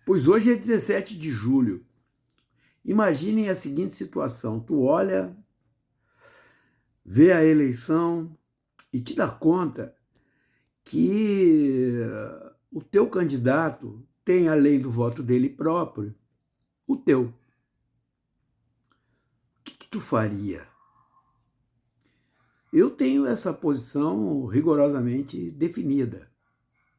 Pois hoje é 17 de julho. Imaginem a seguinte situação: tu olha, vê a eleição e te dá conta que o teu candidato tem, além do voto dele próprio, o teu. O que tu faria? Eu tenho essa posição rigorosamente definida.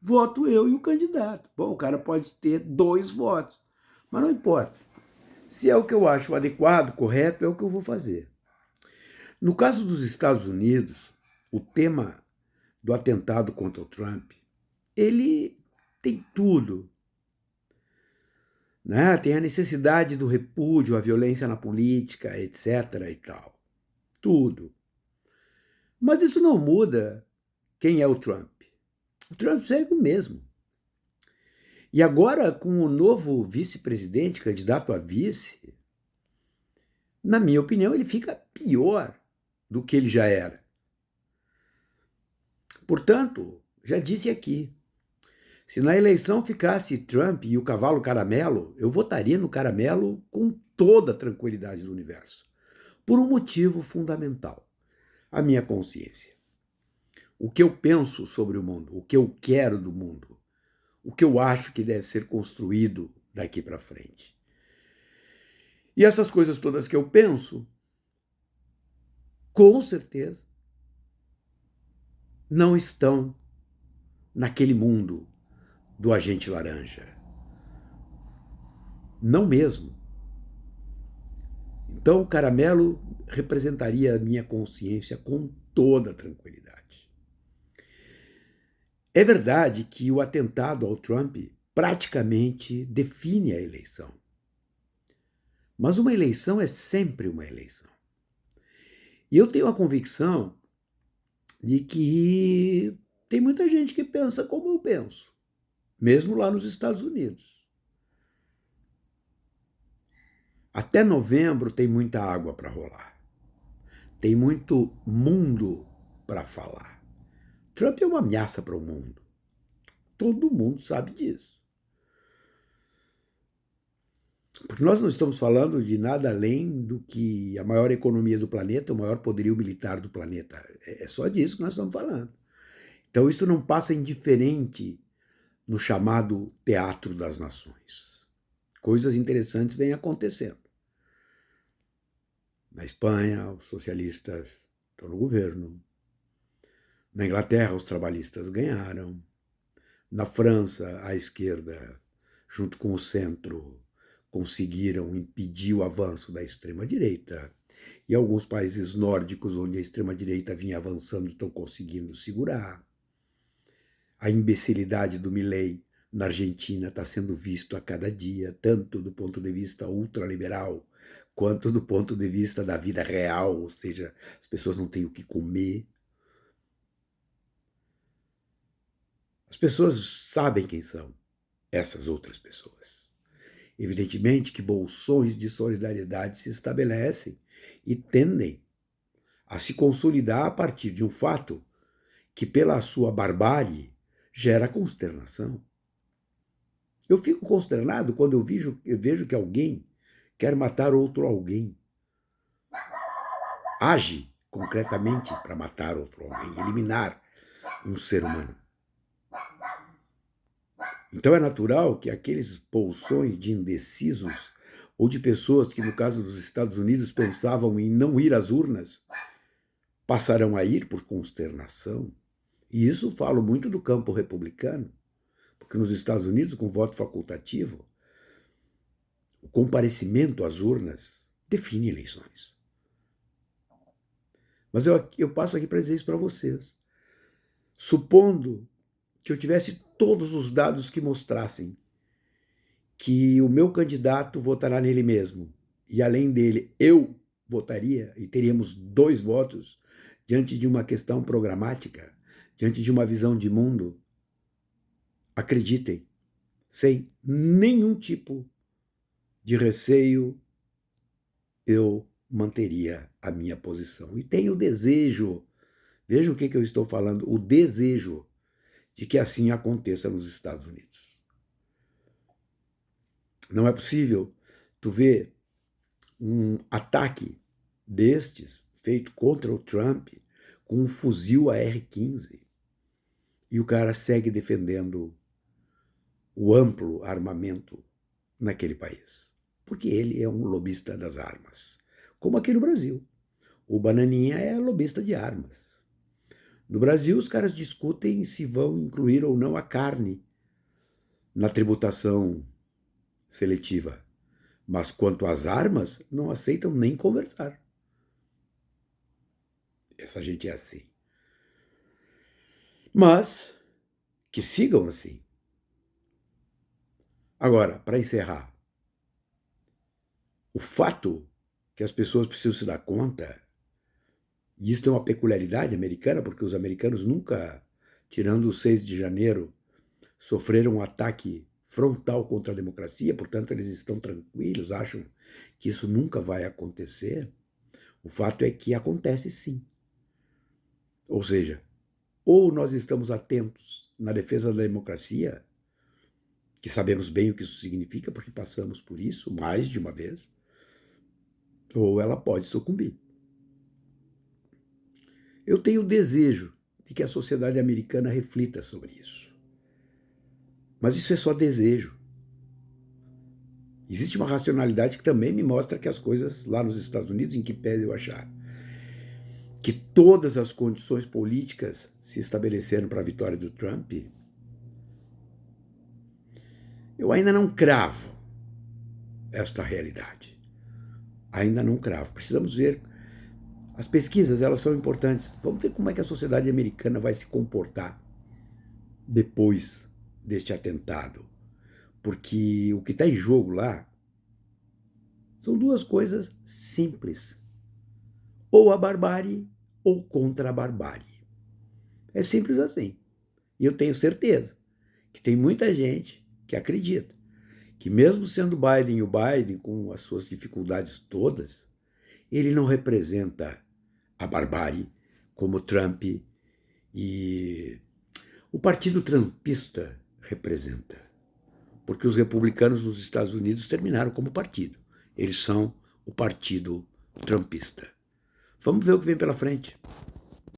Voto eu e o candidato. Bom, o cara pode ter 2 votos, mas não importa. Se é o que eu acho adequado, correto, é o que eu vou fazer. No caso dos Estados Unidos, o tema do atentado contra o Trump, ele tem tudo, né? Tem a necessidade do repúdio à violência na política, etc. e tal. Tudo. Mas isso não muda quem é o Trump. O Trump segue o mesmo. E agora, com o novo vice-presidente, candidato a vice, na minha opinião, ele fica pior do que ele já era. Portanto, já disse aqui, se na eleição ficasse Trump e o cavalo caramelo, eu votaria no caramelo com toda a tranquilidade do universo. Por um motivo fundamental: a minha consciência. O que eu penso sobre o mundo, o que eu quero do mundo, o que eu acho que deve ser construído daqui para frente. E essas coisas todas que eu penso, com certeza, não estão naquele mundo do agente laranja. Não mesmo. Então, o caramelo representaria a minha consciência com toda tranquilidade. É verdade que o atentado ao Trump praticamente define a eleição. Mas uma eleição é sempre uma eleição. E eu tenho a convicção de que tem muita gente que pensa como eu penso, mesmo lá nos Estados Unidos. Até novembro tem muita água para rolar. Tem muito mundo para falar. Trump é uma ameaça para o mundo. Todo mundo sabe disso. Porque nós não estamos falando de nada além do que a maior economia do planeta, o maior poderio militar do planeta. É só disso que nós estamos falando. Então isso não passa indiferente no chamado Teatro das Nações. Coisas interessantes vêm acontecendo. Na Espanha, os socialistas estão no governo. Na Inglaterra, os trabalhistas ganharam. Na França, a esquerda, junto com o centro, conseguiram impedir o avanço da extrema-direita. E alguns países nórdicos, onde a extrema-direita vinha avançando, estão conseguindo segurar. A imbecilidade do Milei na Argentina está sendo visto a cada dia, tanto do ponto de vista ultraliberal, quanto do ponto de vista da vida real, ou seja, as pessoas não têm o que comer. As pessoas sabem quem são essas outras pessoas. Evidentemente que bolsões de solidariedade se estabelecem e tendem a se consolidar a partir de um fato que, pela sua barbárie, gera consternação. Eu fico consternado quando eu vejo que alguém quer matar outro alguém. Age concretamente para matar outro alguém, eliminar um ser humano. Então é natural que aqueles bolsões de indecisos ou de pessoas que, no caso dos Estados Unidos, pensavam em não ir às urnas, passarão a ir por consternação. E isso falo muito do campo republicano, porque nos Estados Unidos, com voto facultativo, o comparecimento às urnas define eleições. Mas eu passo aqui para dizer isso para vocês. Supondo que eu tivesse todos os dados que mostrassem que o meu candidato votará nele mesmo, e além dele eu votaria, e teríamos 2 votos, diante de uma questão programática, diante de uma visão de mundo, acreditem, sem nenhum tipo de receio, eu manteria a minha posição. E tenho o desejo, veja o que eu estou falando, o desejo de que assim aconteça nos Estados Unidos. Não é possível tu ver um ataque destes feito contra o Trump com um fuzil AR-15 e o cara segue defendendo o amplo armamento naquele país, porque ele é um lobista das armas, como aqui no Brasil. O Bananinha é lobista de armas. No Brasil, os caras discutem se vão incluir ou não a carne na tributação seletiva. Mas quanto às armas, não aceitam nem conversar. Essa gente é assim. Mas que sigam assim. Agora, para encerrar, o fato que as pessoas precisam se dar conta, e isso é uma peculiaridade americana, porque os americanos nunca, tirando o 6 de janeiro, sofreram um ataque frontal contra a democracia, portanto eles estão tranquilos, acham que isso nunca vai acontecer. O fato é que acontece sim. Ou seja, ou nós estamos atentos na defesa da democracia, que sabemos bem o que isso significa, porque passamos por isso mais de uma vez, ou ela pode sucumbir. Eu tenho o desejo de que a sociedade americana reflita sobre isso. Mas isso é só desejo. Existe uma racionalidade que também me mostra que as coisas lá nos Estados Unidos, em que pese eu achar que todas as condições políticas se estabeleceram para a vitória do Trump, eu ainda não cravo esta realidade. Ainda não cravo. Precisamos ver. As pesquisas, elas são importantes. Vamos ver como é que a sociedade americana vai se comportar depois deste atentado. Porque o que está em jogo lá são duas coisas simples. Ou a barbárie ou contra a barbárie. É simples assim. E eu tenho certeza que tem muita gente que acredita que mesmo sendo Biden o Biden, com as suas dificuldades todas, ele não representa a barbárie como Trump e o partido trumpista representa. Porque os republicanos nos Estados Unidos terminaram como partido. Eles são o partido trumpista. Vamos ver o que vem pela frente.